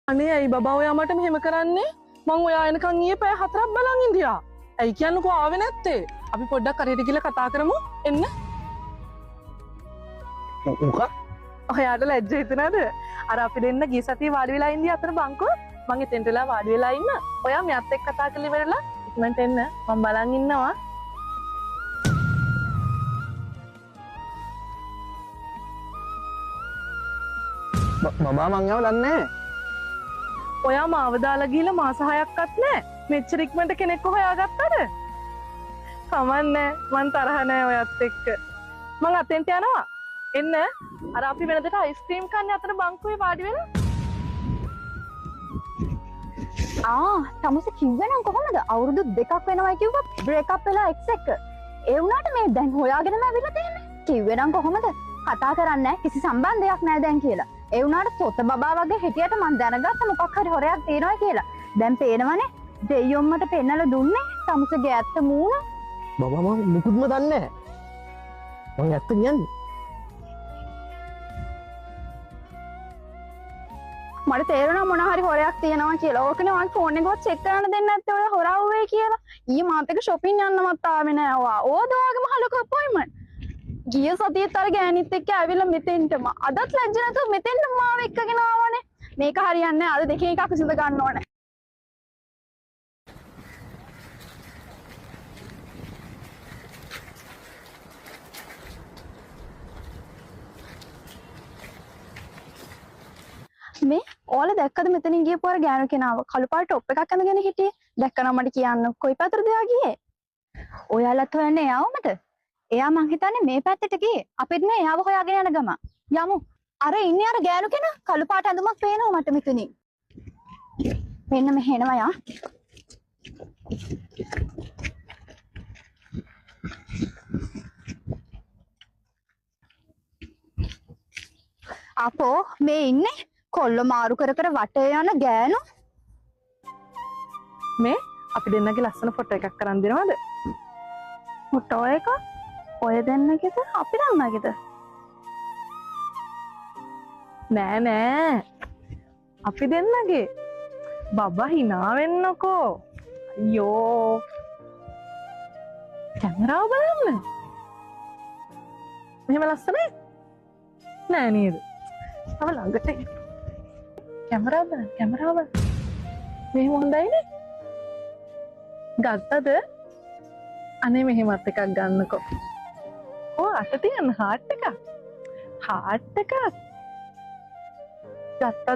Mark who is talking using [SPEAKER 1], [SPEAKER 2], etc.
[SPEAKER 1] අනේ ඇයි බබා ඔයා මට මෙහෙම කරන්නේ? මං ඔයා එනකන් ඊයේ පැය 4ක් බලන් ඉඳියා. ඇයි කියන්නකෝ ආවේ නැත්තේ? අපි පොඩ්ඩක් හරියට ගිහලා කතා කරමු. එන්න.
[SPEAKER 2] මොකක්?
[SPEAKER 1] ඔයාට ලැජ්ජ හිතුණාද? අර අපි දෙන්න ගිය සතියේ වාඩි වෙලා ඉඳී අතර බංකෝ මං එතෙන්ට වෙලා වාඩි වෙලා ඉන්න. ඔයා මෙයත් එක්ක කතා කරලා ඉවරලා ඉක්මනට එන්න. මං බලන් ඉන්නවා.
[SPEAKER 2] බබා මං යව දන්නේ නැහැ.
[SPEAKER 1] ඔයා මාව දාලා ගිහලා මාස 6ක්වත් නැහැ. මෙච්චර ඉක්මනට කෙනෙක්ව හොයාගත්තද? කමන්නේ මං තරහ නැහැ ඔයත් එක්ක. මං අතෙන්ට යනවා. එන්න. අර අපි වෙනදට අයිස්ක්‍රීම් කන්නේ අතන බංකුවේ වාඩි වෙලා.
[SPEAKER 3] තමුස කිව්වනම් කොහොමද? අවුරුදු 2ක් වෙනවා කිව්වා බ්‍රේක් අප් වෙලා එක්ස් එක. ඒ වුණාට මේ දැන් හොයාගෙනම ඇවිල්ලා තියෙන්නේ. කිව්වනම් කොහොමද? කතා කරන්නේ කිසි සම්බන්ධයක් නැහැ දැන් කියලා. ඒ වුණාට තොත බබා වගේ හිටියට මං දැනගත්ත මොකක් හරි හොරයක් තියෙනවා කියලා. දැන් පේනවනේ දෙයියොම් මට පෙන්නලා දුන්නේ තමුසගේ ඇත්ත මූණ.
[SPEAKER 2] බබා මං මුකුත්ම දන්නේ නැහැ. මං ඇත්ත කියන්නේ.
[SPEAKER 3] මට තේරුණා මොන හරි හොරයක් තියෙනවා කියලා. ඕකනේ මං ෆෝන් එකවත් චෙක් කරන්න දෙන්නේ නැත්තේ ඔය හොරා වුවේ කියලා. ඊයේ මාත් එක්ක shopping යන්නවත් ආවේ නෑ ඔයා. ඕද ඔයාගේම හලක අපොයින්ට්මන්ට්. ගිය සතියේත් අර ගෑනිත් එක්ක ඇවිල්ලා මෙතෙන්ටම. අදත් ලැජ්ජ නැතුව මෙතෙන්ට මාව එක්කගෙන ආවනේ. මේක හරියන්නේ නැහැ. අද දෙකේ එකක් විසඳ ගන්න ඕනේ. මේ ඕල දැක්කද මෙතනින් ගියපු අර ගෑනු කෙනාව කළු පාට টොප් එකක් අඳගෙන හිටියේ දැක්කනම් මට කියන්න කොයි පැත්තටද එයා ගියේ ඔයාලත් හොයන්නේ එයාවමද එයා මං හිතන්නේ මේ පැත්තට ගියේ අපිත් නේ එයාව හොයාගෙන යන ගම යමු අර ඉන්නේ අර ගෑනු කෙනා කළු පාට අඳුමක් පේනවා මට මෙතනින් මෙන්න මෙහෙනවා යා අපෝ මේ ඉන්නේ කොල්ල මාරු කර කර වටේ යන ගෑනු
[SPEAKER 1] මේ අපි දෙන්නගේ ලස්සන ෆොටෝ එකක් කරන් දෙනවද?
[SPEAKER 3] ෆොටෝ එක ඔය දෙන්නගේද අපි දෙන්නගේද?
[SPEAKER 1] නෑ නෑ. අපි දෙන්නගේ. බබා hina වෙන්නකෝ. අයියෝ. කැමරාව බලන්න. මෙහෙම ලස්සනයි. නෑ නේද? තව ළඟට එන්න. කැමරාව බලන්න කැමරාව මෙහෙම හොඳයිනේ ගත්තද අනේ මෙහෙමත් එකක් ගන්නකෝ අට තියන්න හાર્ට් එක ගත්තද